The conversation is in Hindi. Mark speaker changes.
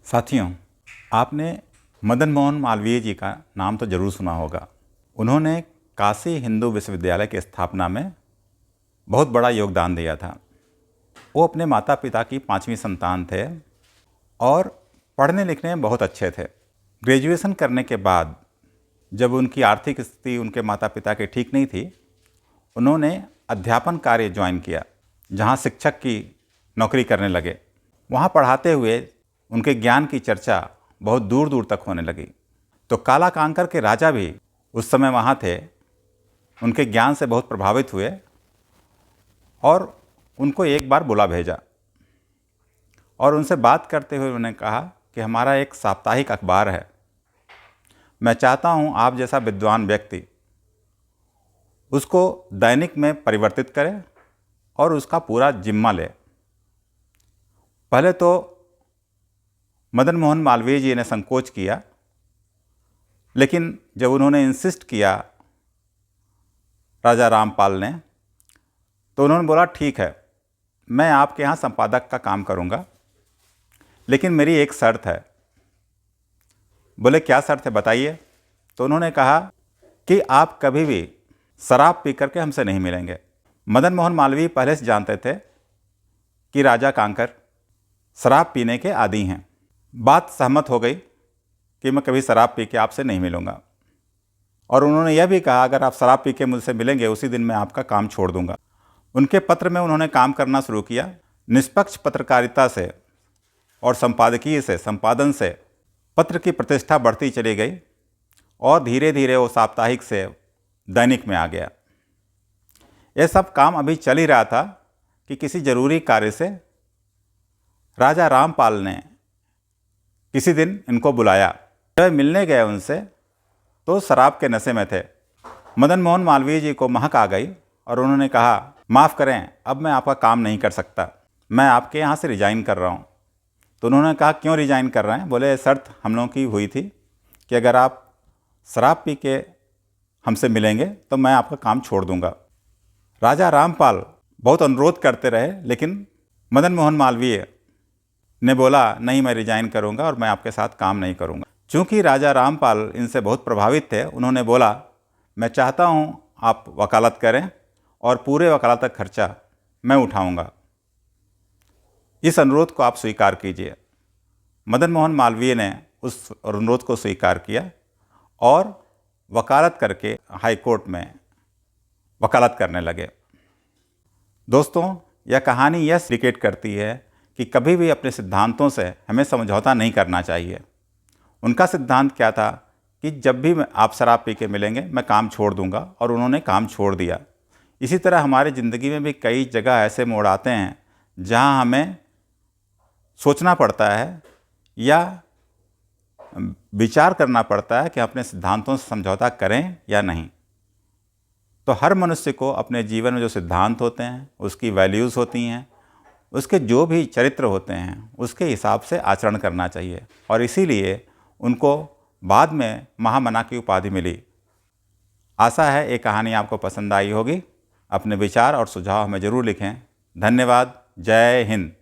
Speaker 1: साथियों, आपने मदन मोहन मालवीय जी का नाम तो ज़रूर सुना होगा। उन्होंने काशी हिंदू विश्वविद्यालय की स्थापना में बहुत बड़ा योगदान दिया था। वो अपने माता पिता की 5वीं संतान थे और पढ़ने लिखने में बहुत अच्छे थे। ग्रेजुएशन करने के बाद जब उनकी आर्थिक स्थिति उनके माता पिता की ठीक नहीं थी, उन्होंने अध्यापन कार्य ज्वाइन किया, जहाँ शिक्षक की नौकरी करने लगे। वहाँ पढ़ाते हुए उनके ज्ञान की चर्चा बहुत दूर दूर तक होने लगी। तो काला कांकर के राजा भी उस समय वहाँ थे, उनके ज्ञान से बहुत प्रभावित हुए और उनको एक बार बुला भेजा और उनसे बात करते हुए उन्होंने कहा कि हमारा एक साप्ताहिक अखबार है, मैं चाहता हूँ आप जैसा विद्वान व्यक्ति उसको दैनिक में परिवर्तित करें और उसका पूरा जिम्मा ले। पहले तो मदन मोहन मालवीय जी ने संकोच किया, लेकिन जब उन्होंने इंसिस्ट किया राजा रामपाल ने, तो उन्होंने बोला ठीक है, मैं आपके यहाँ संपादक का काम करूँगा, लेकिन मेरी एक शर्त है। बोले क्या शर्त है बताइए। तो उन्होंने कहा कि आप कभी भी शराब पी करके हमसे नहीं मिलेंगे। मदन मोहन मालवीय पहले से जानते थे कि राजा कांकर शराब पीने के आदी हैं। बात सहमत हो गई कि मैं कभी शराब पी के आपसे नहीं मिलूँगा, और उन्होंने यह भी कहा अगर आप शराब पी के मुझसे मिलेंगे उसी दिन मैं आपका काम छोड़ दूँगा। उनके पत्र में उन्होंने काम करना शुरू किया। निष्पक्ष पत्रकारिता से और संपादकीय से, संपादन से पत्र की प्रतिष्ठा बढ़ती चली गई और धीरे धीरे वो साप्ताहिक से दैनिक में आ गया। ये सब काम अभी चल ही रहा था कि किसी जरूरी कार्य से राजा रामपाल ने किसी दिन इनको बुलाया। जब मिलने गए उनसे तो शराब के नशे में थे। मदन मोहन मालवीय जी को महक आ गई और उन्होंने कहा माफ़ करें, अब मैं आपका काम नहीं कर सकता, मैं आपके यहाँ से रिज़ाइन कर रहा हूँ। तो उन्होंने कहा क्यों रिज़ाइन कर रहे हैं। बोले शर्त हम लोगों की हुई थी कि अगर आप शराब पी के हमसे मिलेंगे तो मैं आपका काम छोड़ दूंगा। राजा रामपाल बहुत अनुरोध करते रहे, लेकिन मदन मोहन मालवीय ने बोला नहीं, मैं रिज़ाइन करूंगा और मैं आपके साथ काम नहीं करूंगा। चूँकि राजा रामपाल इनसे बहुत प्रभावित थे, उन्होंने बोला मैं चाहता हूं आप वकालत करें और पूरे वकालत का खर्चा मैं उठाऊंगा, इस अनुरोध को आप स्वीकार कीजिए। मदन मोहन मालवीय ने उस अनुरोध को स्वीकार किया और वकालत करके हाई कोर्ट में वकालत करने लगे। दोस्तों, यह कहानी यह इंडिकेट करती है कि कभी भी अपने सिद्धांतों से हमें समझौता नहीं करना चाहिए। उनका सिद्धांत क्या था कि जब भी आप शराब पी के मिलेंगे मैं काम छोड़ दूंगा, और उन्होंने काम छोड़ दिया। इसी तरह हमारी ज़िंदगी में भी कई जगह ऐसे मोड़ आते हैं जहां हमें सोचना पड़ता है या विचार करना पड़ता है कि अपने सिद्धांतों से समझौता करें या नहीं। तो हर मनुष्य को अपने जीवन में जो सिद्धांत होते हैं, उसकी वैल्यूज़ होती हैं, उसके जो भी चरित्र होते हैं, उसके हिसाब से आचरण करना चाहिए, और इसीलिए उनको बाद में महामना की उपाधि मिली। आशा है ये कहानी आपको पसंद आई होगी। अपने विचार और सुझाव हमें ज़रूर लिखें। धन्यवाद। जय हिंद।